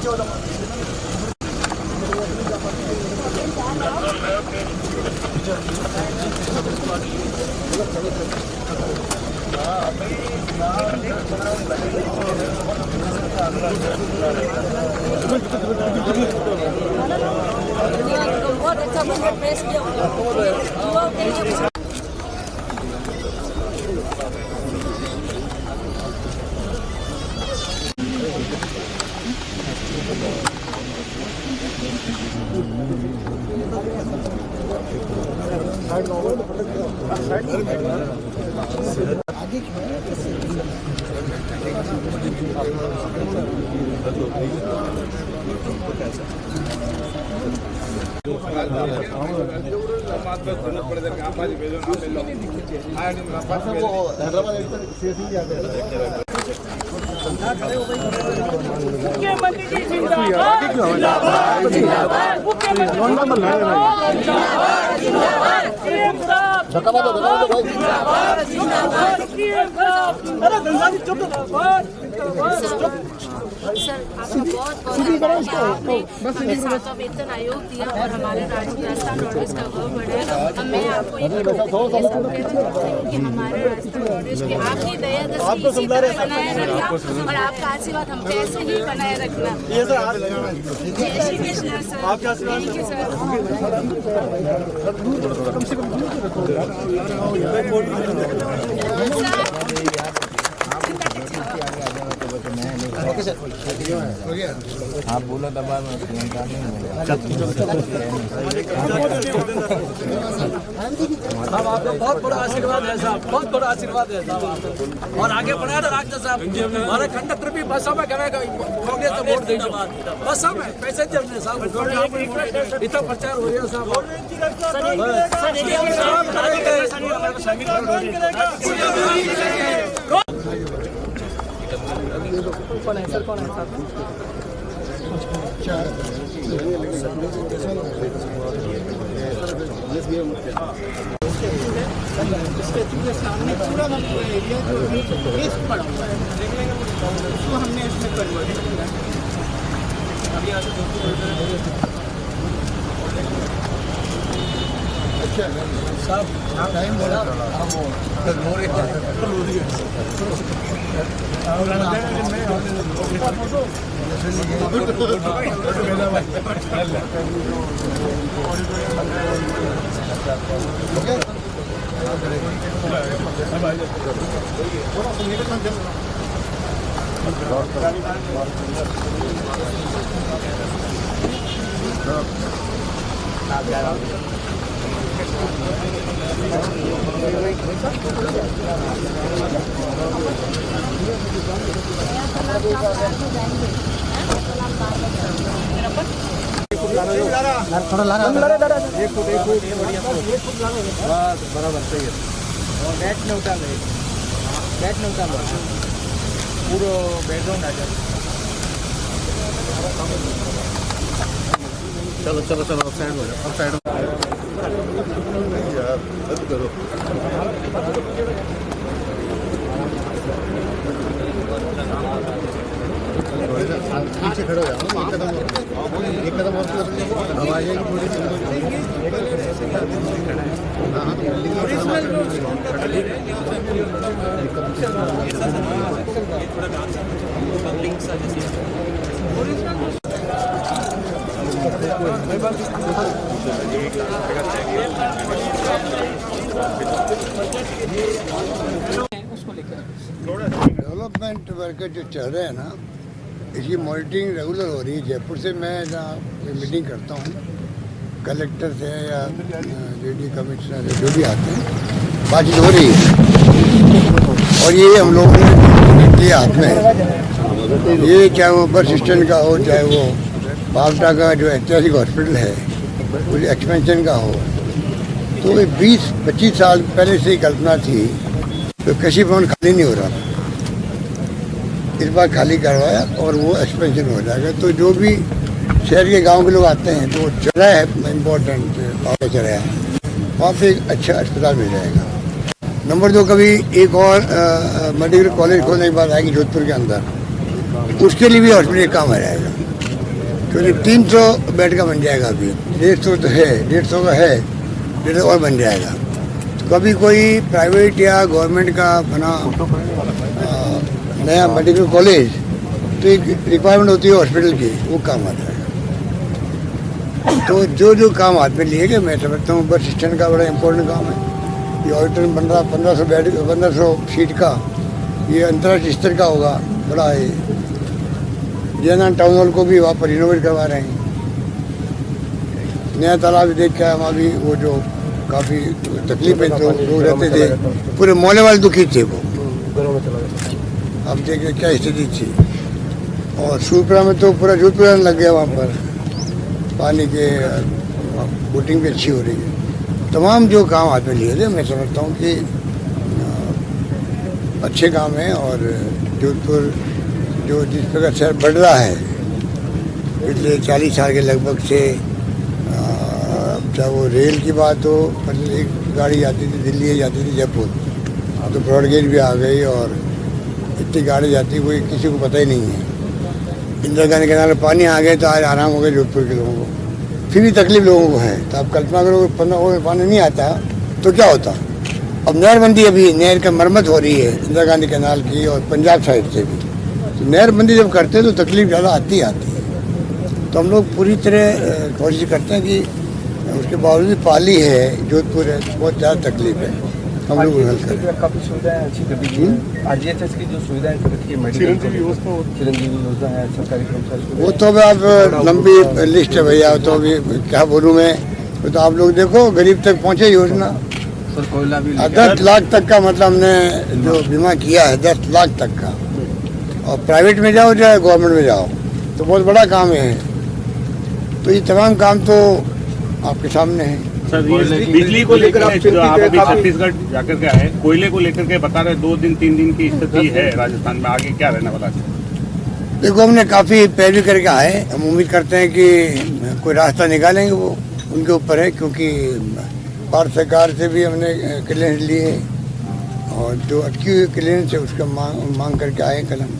बहुत अच्छा बजट पेश किया युवाओं के लिए। मुख्यमंत्री जी जिंदाबाद जिंदाबाद जिंदाबाद सीएम साहब जिंदाबाद जिंदाबाद सीएम साहब अरे धनसाजी चुप सर आपका बहुत बहुत आपने हमें 7वां वेतन आयोग दिया और हमारे राजस्थान रोडवेज का गौरव बढ़ाया। मैं आपको ये कि हमारे राजस्थान रोडवेज की आपकी दया दृष्टि इसी तरह बनाए रखना और आपका आशीर्वाद हम कैसे ही बनाए रखना। जय Shri Krishna sir. Thank you sir. आप बोलो दबा में बहुत बड़ा आशीर्वाद है साहब, बहुत बड़ा आशीर्वाद है साहब। और आगे बढ़ाया ना राजा साहब, हमारे कंडक्टर भी बसों में करेगा कांग्रेस को वोट देंगे, बसों में पैसेंजर में साहब इतना प्रचार हो रहा साहब। कौन है सर, कौन है साहब? सामने पूरा एरिया जो वेस्ट पड़ा हुआ है उसको हमने इसमें कन्वर्ट किया। अभी यहाँ से साहब टाइम बोला थोड़ा ला रहा एक फुट बराबर सही है। बैट में उतार रहे, बैट में उतार पूरा बैकग्राउंड आ जाए। चलो चलो चलो अब साइड हो जाओ, अब साइड करो। पीछे खड़े हो जाओ, एक कदम और हवा आएगी थोड़ी डेवलपमेंट वर्क जो चल रहे हैं ना, इसकी मॉनिटरिंग रेगुलर हो रही है। जयपुर से मैं जहाँ मीटिंग करता हूँ कलेक्टर से या लेडी कमिश्नर से जो भी आते हैं, बातचीत हो रही है। और ये हम लोगों ने हाथ में ये चाहे वो बस स्टैंड का हो, चाहे वो बावटा का जो ऐतिहासिक हॉस्पिटल है वो एक्सपेंशन का हो, तो 20-25 साल पहले से ही कल्पना थी। तो कृषि भवन खाली नहीं हो रहा था, इस बार खाली करवाया और वो एक्सपेंशन हो जाएगा। तो जो भी शहर के गांव के लोग आते हैं तो चौराहा है इम्पोर्टेंट पावर चौराहा है, वहाँ पे एक अच्छा अस्पताल मिल जाएगा। नंबर 2, कभी एक और मेडिकल कॉलेज खोलने की बात आएगी जोधपुर के अंदर, उसके लिए भी हॉस्पिटल काम आ जाएगा। करीब 300 बेड का बन जाएगा अभी, 150 तो है, 150 का है, 150 और बन जाएगा। तो कभी कोई प्राइवेट या गवर्नमेंट का बना नया मेडिकल कॉलेज तो एक रिक्वायरमेंट होती है हॉस्पिटल की, वो काम आता है। तो जो काम हाथ में लिए गए, मैं समझता हूँ बस स्टैंड का बड़ा इम्पोर्टेंट काम है। ये ऑडिटोरियम बन रहा 1500 बेड, 1500 सीट का, ये अंतर्राष्ट्रीय स्तर का होगा, बड़ा है। जयनान टाउन हॉल को भी वहाँ पर रिनोवेट करवा रहे हैं। नया तालाब भी देख के आए, वहाँ भी वो जो काफ़ी तकलीफें जो लोग रहते थे, पूरे मोहल्ले वाले दुखी थे वो। अब देखिए क्या स्थिति थी। और सूरपुरा में तो पूरा जोधपुरा लग गया, वहाँ पर पानी के बोटिंग भी अच्छी हो रही है। तमाम जो काम हाथ में लिए थे, मैं समझता हूँ कि अच्छे काम हैं। और जोधपुर जो जिस प्रकार शहर बढ़ रहा है पिछले 40 साल के लगभग से, चाहे वो रेल की बात हो, मतलब एक गाड़ी जाती थी दिल्ली जाती थी जयपुर, तो ब्रॉड गेज भी आ गई और इतनी गाड़ी जाती कोई किसी को पता ही नहीं है। इंदिरा गांधी कैनाल में पानी आ गए तो आज आराम हो गया जोधपुर के लोगों को, फिर भी तकलीफ लोगों को है। तो आप कल्पना करो 15 में पानी नहीं आता तो क्या होता। अब नहरबंदी, अभी नहर का मरम्मत हो रही है इंदिरा गांधी कैनाल की और पंजाब साइड से भी, तो नहरबंदी जब करते हैं तो तकलीफ ज़्यादा आती है। तो हम लोग पूरी तरह कोशिश करते हैं कि उसके बावजूद पाली है, जोधपुर है, बहुत ज़्यादा तकलीफ है, हम लोग हल करें। काफ़ी सुविधाएं अच्छी कर दी है। आरजीएचएस की जो सुविधाएं कर रखी है, चिरंजीवी योजना है, सरकारी कर्मचारी, वो तो अब आप लंबी लिस्ट है भैया, तो अभी क्या बोलूँ मैं। तो आप लोग देखो गरीब तक पहुँचे योजना, सर कोयला भी 10 लाख तक का, मतलब हमने जो बीमा किया है 10 लाख तक का। और प्राइवेट में जाओ चाहे गवर्नमेंट में जाओ तो बहुत बड़ा काम है। तो ये तमाम काम तो आपके सामने है। सर, बिजली को लेकर आप अभी छत्तीसगढ़ जाकर के आए, कोयले को लेकर के बता रहे 2-3 दिन की स्थिति है राजस्थान में, आगे क्या रहने वाला है? देखो हमने काफ़ी पैरवी करके आए, हम उम्मीद करते हैं कि कोई रास्ता निकालेंगे, वो उनके ऊपर है। क्योंकि भारत सरकार से भी हमने क्लियरेंस लिए और जो अटकी हुई क्लियरेंस है उसका मांग करके आए कल। हम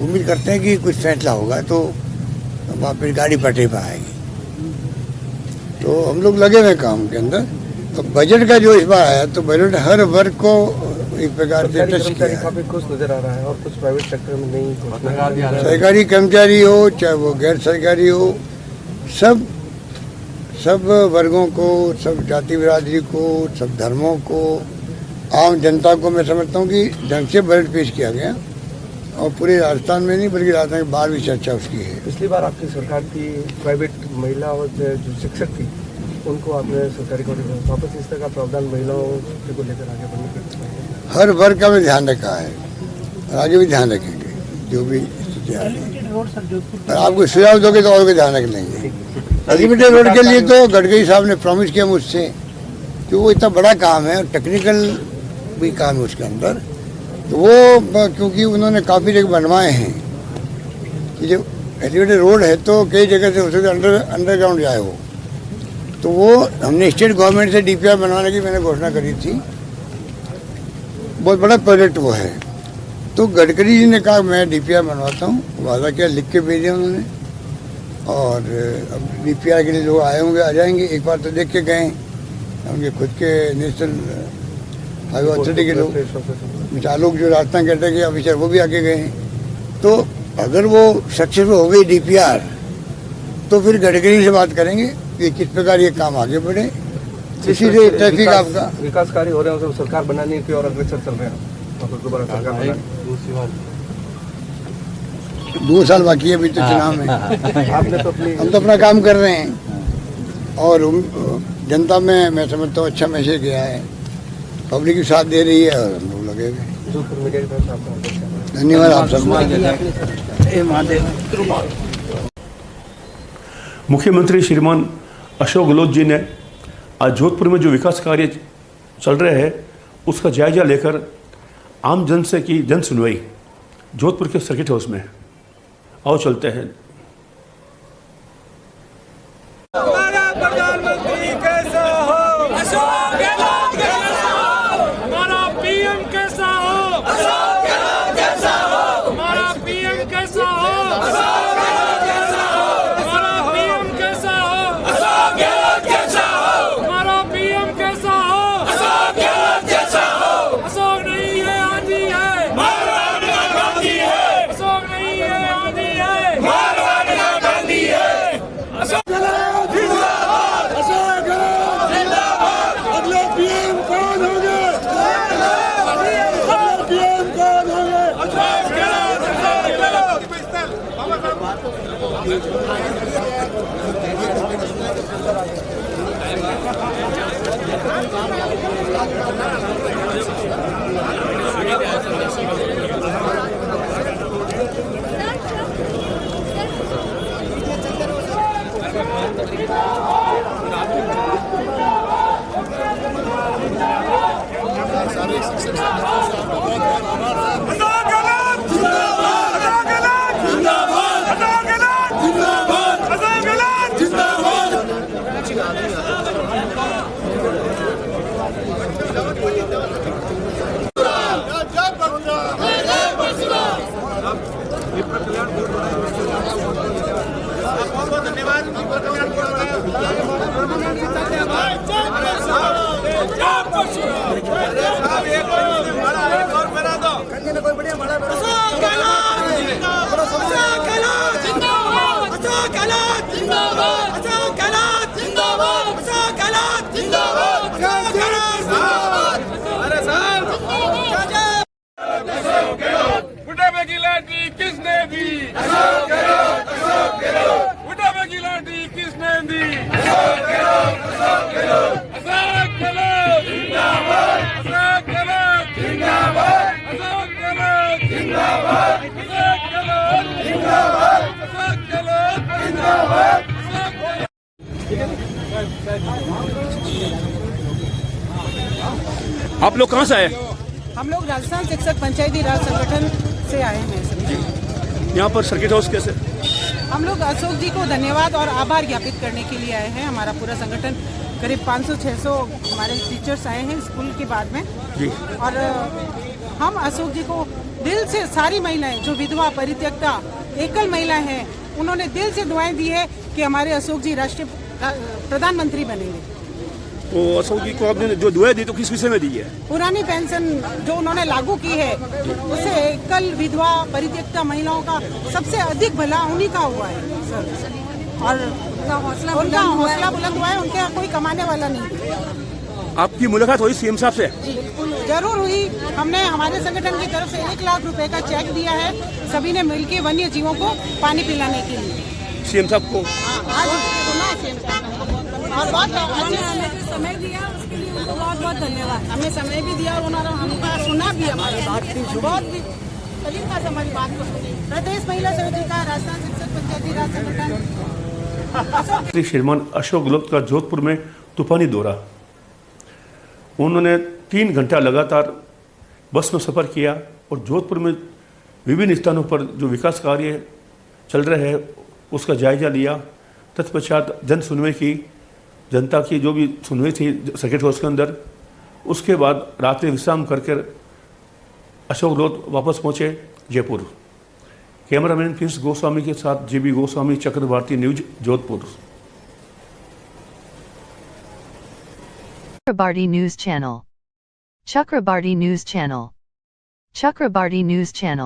उम्मीद करते हैं कि कुछ फैसला होगा तो वहाँ पर गाड़ी पटरी पर आएगी। तो हम लोग लगे हुए काम के अंदर। तो बजट का जो इस बार आया तो बजट हर वर्ग को एक प्रकार से टच किया है। काफी खुश नजर आ रहा है और कुछ प्राइवेट सेक्टर में नहीं, सरकारी कर्मचारी हो चाहे वो गैर सरकारी हो, सब वर्गों को, सब जाति बिरादरी को, सब धर्मों को, आम जनता को मैं समझता हूँ कि ढंग से बजट पेश किया गया। और पूरे राजस्थान में नहीं बल्कि राजस्थान के बाहर भी चर्चा उसकी है। पिछली बार आपकी सरकार की प्राइवेट महिला और जो शिक्षक थी उनको आपने सरकारी कोटे में वापस इस तरह का प्रावधान महिलाओं को लेकर आगे बढ़ने के हर वर्ग का भी ध्यान रखा है और आगे भी ध्यान रखेंगे जो भी स्थिति आ रही है। और आपको सुझाव दोगे तो और भी ध्यान रख लेंगे। लिमिटेड रोड के लिए तो गडकरी साहब ने प्रॉमिस किया मुझसे कि वो इतना बड़ा काम है और टेक्निकल भी काम है उसके अंदर। तो वो क्योंकि उन्होंने काफ़ी जगह बनवाए हैं कि जो एलिवेटेड रोड है तो कई जगह से उसे अंडरग्राउंड जाए वो, तो वो हमने स्टेट गवर्नमेंट से डीपीआर बनवाने की मैंने घोषणा करी थी। बहुत बड़ा प्रोजेक्ट वो है। तो गडकरी जी ने कहा मैं डीपीआर बनवाता हूँ, वादा किया, लिख के भेजे उन्होंने। और अब डीपीआर के लिए लोग आए होंगे, आ जाएंगे। एक बार तो देख के गए उनके खुद के नेशनल हाईवे अथॉरिटी के लोग, आलोक जो राजस्थान कहते हैं कि ऑफिसर, वो भी आके गए हैं। तो अगर वो सक्सेसफुल हो गई डीपीआर तो फिर गडकरी से बात करेंगे कि किस प्रकार ये काम आगे बढ़े। इसी से ट्रैफिक आपका विकास कार्य हो रहे हैं, सरकार बनाने की और अग्रसर चल रहे हैं। दोबारा सरकार 2 साल बाकी है अभी तो चुनाव में। आपने तो अपनी हम तो अपना काम कर रहे हैं और जनता में मैं समझता हूँ अच्छा मैसेज गया है, पब्लिक भी साथ दे रही है और हम लोग लगे हुए। धन्यवाद आप सब। मुख्यमंत्री श्रीमान अशोक गहलोत जी ने आज जोधपुर में जो विकास कार्य चल रहे हैं उसका जायजा लेकर आम जन से की जन सुनवाई जोधपुर के सर्किट हाउस में। आओ चलते हैं। हमारा प्रधानमंत्री कैसा हो, अशोक गहलोत कैसा हो। हमारा पीएम कैसा हो, अशोक गहलोत कैसा हो। हमारा पीएम कैसा हो, अशोक गहलोत कैसा हो। हमारा बुढ़ापे की लाठी किसने दी? बुढ़ापे की लाठी किसने दी? अशोक गहलोत अशोक गहलोत जिंदाबाद। अशोक गहलोत जिंदाबाद। अशोक गहलोत जिंदाबाद। अशोक गहलोत जिंदाबाद। अशोक गहलोत जिंदाबाद। आप लोग कहाँ से आए? हम लोग राजस्थान शिक्षक पंचायती राज संगठन से आए हैं सभी। यहाँ पर सर्किट हाउस कैसे? हम लोग अशोक जी को धन्यवाद और आभार ज्ञापित करने के लिए आए हैं। हमारा पूरा संगठन करीब 500-600 हमारे टीचर्स आए हैं स्कूल के बाद में जी। और हम अशोक जी को दिल से, सारी महिलाएं जो विधवा, परित्यक्ता, एकल महिलाएं हैं, उन्होंने दिल से दुआएं दी है कि हमारे अशोक जी राष्ट्रीय प्रधानमंत्री बनेंगे। तो अशोक जी को आपने जो दुआ दी तो किस विषय में दी है? पुरानी पेंशन जो उन्होंने लागू की है उससे एकल, विधवा, परित्यक्ता महिलाओं का सबसे अधिक भला उन्हीं का हुआ है सर। और उनका हौसला बुलंद हुआ है, उनके यहाँ कोई कमाने वाला नहीं। आपकी मुलाकात हुई सीएम साहब से? जरूर हुई। हमने हमारे संगठन की तरफ से 1 लाख रुपए का चेक दिया है सभी ने मिलकर वन्य जीवों को पानी पिलाने के लिए। सीएम साहब को आज सुना सीएम साहब और बहुत अच्छे समय दिया, उसके लिए उनको बहुत बहुत धन्यवाद। हमें समय भी दिया और उन्होंने हमका सुना भी, हमारी बात बहुत तरीका से हमारी बात को सुनी। प्रदेश महिला समिति का राजस्थान शिक्षक पंचायती राज संगठन श्रीमान अशोक गहलोत का जोधपुर में तूफानी दौरा। उन्होंने 3 घंटा लगातार बस में सफ़र किया और जोधपुर में विभिन्न स्थानों पर जो विकास कार्य चल रहे हैं उसका जायजा लिया। तत्पश्चात जन सुनवाई की, जनता की जो भी सुनवाई थी सर्किट हाउस के अंदर। उसके बाद रात्रि विश्राम करके अशोक गहलोत वापस पहुंचे जयपुर। कैमरामैन प्रिंस गोस्वामी के साथ JB Goswami, Chakravarti news, Jodhpur. Chakrabarti News Channel. Chakrabarti News Channel. Chakrabarti News Channel.